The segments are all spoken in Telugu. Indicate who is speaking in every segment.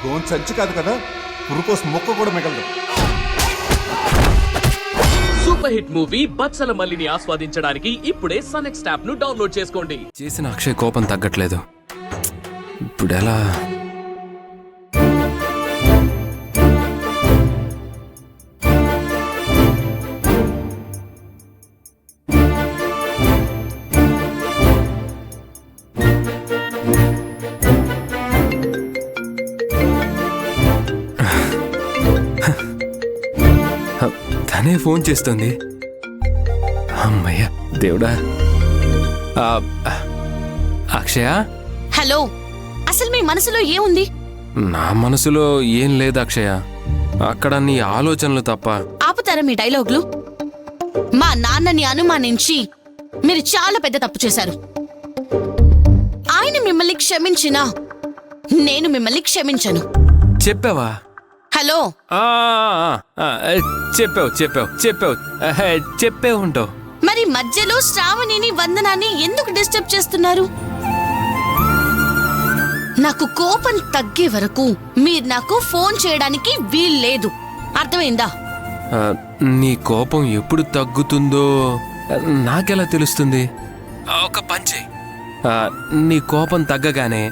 Speaker 1: గోన్ సంచి కాదు కదా, పురుకోస్ మొక్క కూడా మిగలదు.
Speaker 2: సూపర్ హిట్ మూవీ బత్సల మల్లిని ఆస్వాదించడానికి ఇప్పుడే సన్‌నెక్స్ట్ యాప్ ను డౌన్లోడ్ చేసుకోండి.
Speaker 3: చేసిన అక్షయ్ కోపం తగ్గట్లేదు. ఇప్పుడు ఎలా? తనే ఫోన్ చేస్తుంది. అమ్మయ్య దేవుడా. అక్షయ,
Speaker 4: హలో. అసలు మీ మనసులో ఏముంది?
Speaker 3: నా మనసులో ఏం లేదు అక్షయ, అక్కడ నీ ఆలోచనలు తప్ప.
Speaker 4: ఆపుతారా మీ డైలాగులు? మా నాన్నని అనుమానించి మీరు చాలా పెద్ద తప్పు చేశారు. ఆయన మిమ్మల్ని క్షమించినా నేను మిమ్మల్ని క్షమించను.
Speaker 3: చెప్పావా?
Speaker 4: హలో.
Speaker 3: చెప్పావు చెప్పావు చెప్పావు చెప్పే ఉంటావు.
Speaker 4: మరి మధ్యలో శ్రావణిని వందనాన్ని ఎందుకు డిస్టర్బ్ చేస్తున్నారు? నాకు కోపం తగ్గే వరకు మీరు నాకు ఫోన్ చేయడానికి వీల్లేదు. అర్థమైందా?
Speaker 3: నీ కోపం ఎప్పుడు తగ్గుతుందో నాకెలా తెలుస్తుంది? ఒక పంచే, నీ కోపం తగ్గగానే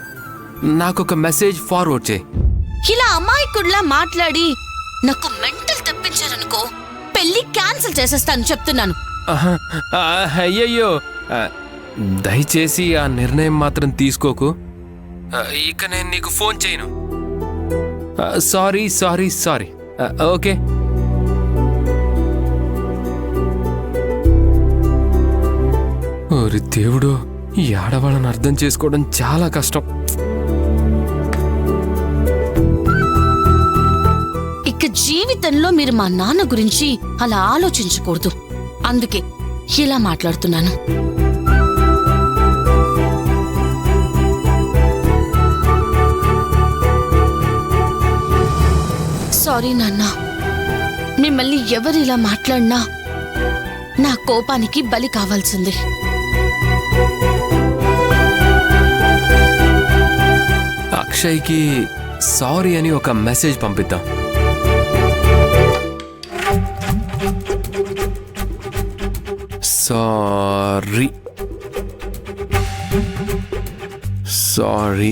Speaker 3: నాకొక మెసేజ్ ఫార్వర్డ్ చేయి.
Speaker 4: ఇలా అమాయకుడిలా మాట్లాడి నాకు మెంటల్ తెప్పించారనుకో, పెళ్లి క్యాన్సిల్ చేసేస్తాను చెప్తున్నాను.
Speaker 3: అయ్యయ్యో, దయచేసి ఆ నిర్ణయం మాత్రం తీసుకోకు. ఇక నేను నీకు ఫోన్ చేయను. Sorry sorry sorry. ఓకే. ఓరి దేవుడు, ఈ ఆడవాళ్ళని అర్థం చేసుకోవడం చాలా కష్టం.
Speaker 4: ఇక జీవితంలో మీరు మా నాన్న గురించి అలా ఆలోచించకూడదు. అందుకే ఇలా మాట్లాడుతున్నాను. సారీ నాన్న. మిమ్మల్ని ఎవరు ఇలా మాట్లాడినా నా కోపానికి బలి కావాల్సింది.
Speaker 3: అక్షయ్కి సారీ అని ఒక మెసేజ్ పంపిద్దాం. Sorry sorry.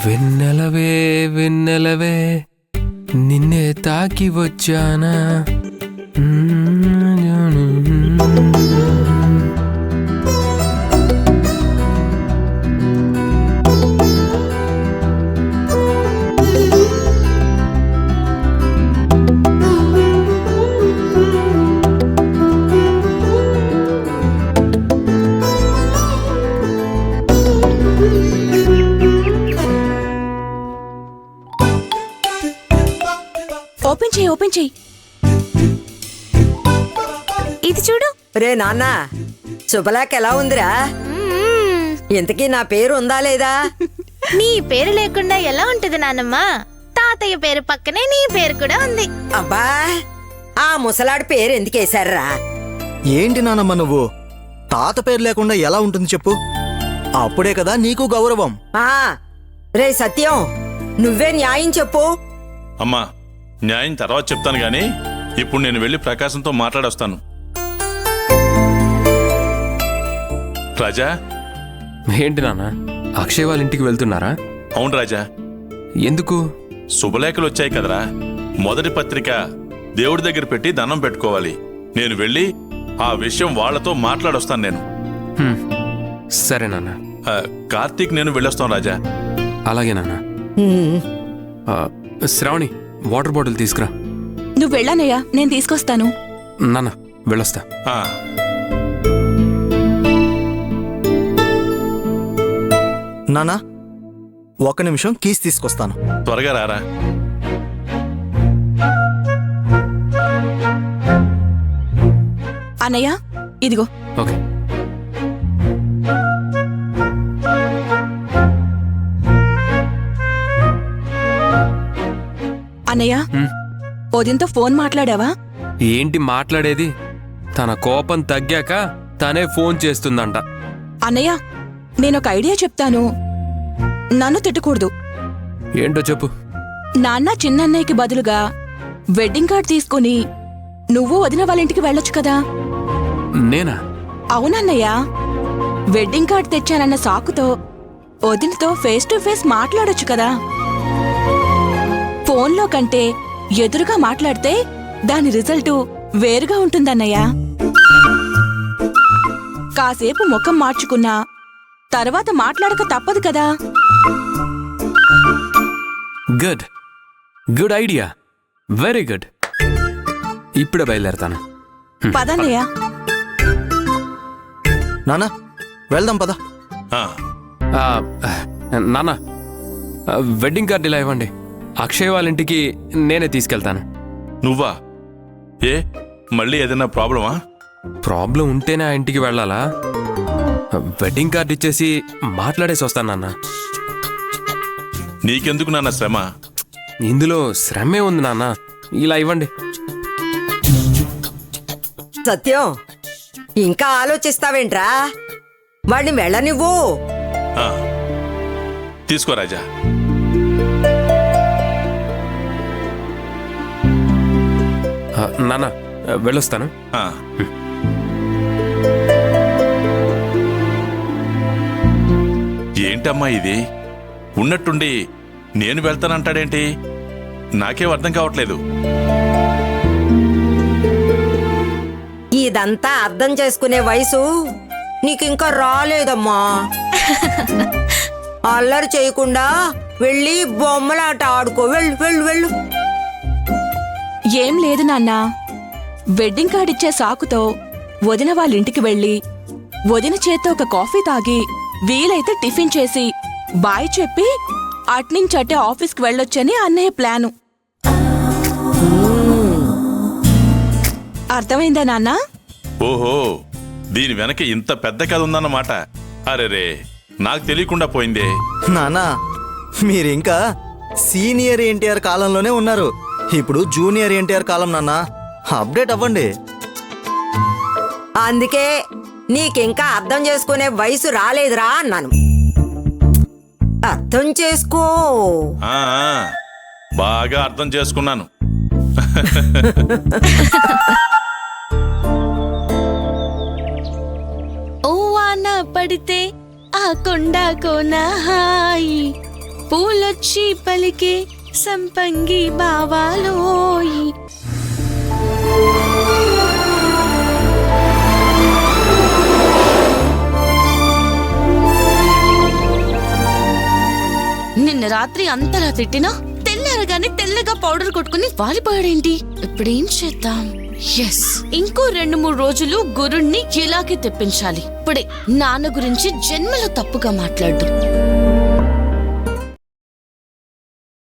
Speaker 3: వెన్నెలవే వెన్నెలవే నిన్నే తాకి వచ్చానా.
Speaker 4: ఓపెన్ చెయ్యి. ఇది చూడు.
Speaker 5: రే నాన్న, శుభలాక్ ఎలా ఉందిరా? ఇంతకీ నా పేరు ఉందా లేదా?
Speaker 6: నీ పేరు లేకుండా ఎలా ఉంటది నానమ్మ? తాతయ్య పేరు పక్కనే నీ పేరు కూడా ఉంది.
Speaker 5: అబ్బా, ఆ ముసలాడి పేరు ఎందుకేశారా?
Speaker 7: ఏంటి నానమ్మ నువ్వు? తాత పేరు లేకుండా ఎలా ఉంటుంది చెప్పు? అప్పుడే కదా నీకు గౌరవం.
Speaker 5: రే సత్యం, నువ్వే న్యాయం చెప్పు.
Speaker 8: అమ్మా, న్యాయం తర్వాత చెప్తాను గాని ఇప్పుడు నేను వెళ్ళి ప్రకాశంతో మాట్లాడొస్తాను. రాజా.
Speaker 3: ఏంటి నాన్న, అక్షయ్ వాళ్ళ ఇంటికి వెళ్తున్నారా?
Speaker 8: అవును రాజా.
Speaker 3: ఎందుకు?
Speaker 8: శుభలేఖలు వచ్చాయి కదరా, మొదటి పత్రిక దేవుడి దగ్గర పెట్టి దండం పెట్టుకోవాలి. నేను వెళ్ళి ఆ విషయం వాళ్లతో మాట్లాడొస్తాను. నేను
Speaker 3: సరే నాన్న.
Speaker 8: కార్తీక్ నేను వెళ్ళొస్తాను రాజా.
Speaker 3: అలాగే నాన్న. శ్రావణి, వాటర్ బాటిల్ తీసుకురా.
Speaker 4: నువ్వు వెళ్ళానయ్యా, నేను తీసుకొస్తాను.
Speaker 3: నాన్న వెళ్ళొస్తా.
Speaker 7: నానా, ఒక నిమిషం, కీస్ తీసుకొస్తాను.
Speaker 8: త్వరగా రారా.
Speaker 4: అన్నయ్య,
Speaker 9: ఇదిగో.
Speaker 3: ఓకే.
Speaker 9: అన్నయ్య, ఉదయంతో ఫోన్ మాట్లాడావా?
Speaker 3: ఏంటి మాట్లాడేది? తన కోపం తగ్గాక తనే ఫోన్ చేస్తుందంట.
Speaker 9: అన్నయ్య, నేనొక ఐడియా చెప్తాను, నన్ను తిట్టకూడదు.
Speaker 3: ఏంటో చెప్పు.
Speaker 9: నాన్న చిన్నన్నయ్యకి బదులుగా వెడ్డింగ్ కార్డ్ తీసుకుని నువ్వు వదిన వాళ్ళ ఇంటికి వెళ్ళొచ్చు కదా.
Speaker 3: నేనా?
Speaker 9: అవునన్నయ్య, వెడ్డింగ్ కార్డ్ తెచ్చానన్న సాకుతో వదినతో ఫేస్ టు ఫేస్ మాట్లాడొచ్చు కదా. ఫోన్లో కంటే ఎదురుగా మాట్లాడితే దాని రిజల్టు వేరుగా ఉంటుందన్నయ్య. కాసేపు ముఖం మార్చుకున్నా తర్వాత మాట్లాడక తప్పదు కదా.
Speaker 3: Good good idea, very good. ఇప్పుడే బయలుదేరతాను.
Speaker 9: పదన్నయ్య.
Speaker 7: నానా వెళ్దాం పద.
Speaker 8: ఆ,
Speaker 3: నాన్న, వెడ్డింగ్ కార్డు ఇలా ఇవ్వండి. అక్షయ్ వాళ్ళ ఇంటికి నేనే తీసుకెళ్తాను.
Speaker 8: నువ్వా? ఏ మళ్ళీ ఏదైనా ప్రాబ్లమా?
Speaker 3: ప్రాబ్లం ఉంటేనే ఆ ఇంటికి వెళ్ళాలా? వెడ్డింగ్ కార్డు ఇచ్చేసి మాట్లాడేసి వస్తాను నాన్న.
Speaker 8: నీకెందుకు నాన్న శ్రమ?
Speaker 3: ఇందులో శ్రమే ఉంది నాన్న. ఇలా ఇవ్వండి.
Speaker 5: సత్యం, ఇంకా ఆలోచిస్తావేంట్రా? వాడిని వెళ్ళనివ్వు.
Speaker 8: ఆ, తీసుకో రాజా.
Speaker 3: నాన్న, వెళ్ళొస్తాను.
Speaker 8: ఆ. ఏంటమ్మా ఇది? ఉన్నట్టుండి నేను వెళ్తానంటాడేంటి? నాకేం అర్థం కావట్లేదు.
Speaker 5: ఇదంతా అర్థం చేసుకునే వయసు నీకింకా రాలేదమ్మా. అల్లరి చేయకుండా వెళ్ళి బొమ్మలాట ఆడుకో. వెళ్ళు వెళ్ళు వెళ్ళు.
Speaker 9: ఏం లేదు నాన్నా, వెడ్డింగ్ కార్డ్ ఇచ్చే సాకుతో వదిన వాళ్ళ ఇంటికి వెళ్ళి వదిన చేత్తో ఒక కాఫీ తాగి వీలైతే టిఫిన్ చేసి బాయ్ చెప్పి అట్నుంచటే ఆఫీస్కి వెళ్ళొచ్చని అన్నయ్య ప్లాను. అర్థమైందా నాన్నా?
Speaker 8: ఓహో, దీని వెనక ఇంత పెద్ద కథ ఉందన్నమాట. అరెరే, నాకు తెలియకుండా పోయిందే.
Speaker 7: నానా మీరింకా సీనియర్ ఎన్టీఆర్ కాలంలోనే ఉన్నారు. ఇప్పుడు జూనియర్ ఎన్టీఆర్ కాలం నాన్న. అప్డేట్ అవ్వండి.
Speaker 5: అందుకే నీకింకా అర్థం చేసుకునే వయసు రాలేదురా అన్నాను. అర్థం చేసుకో.
Speaker 8: ఆ, బాగా అర్థం చేసుకున్నాను.
Speaker 4: ఓ వాన పడితే ఆ కొండ కోన హాయి, పూలొచ్చి పలికే సంపంగి బావాలోయి. నిన్న రాత్రి అంతలా తిట్టినా తెల్లారగానే తెల్లగా పౌడర్ కొట్టుకుని వాలిపోయాడేంటి? ఇప్పుడేం చేద్దాం? ఎస్, ఇంకో 2-3 రోజులు గురుణ్ణి ఇలాగే తెప్పించాలి. ఇప్పుడే నాన్న గురించి జన్మలో తప్పుగా మాట్లాడు.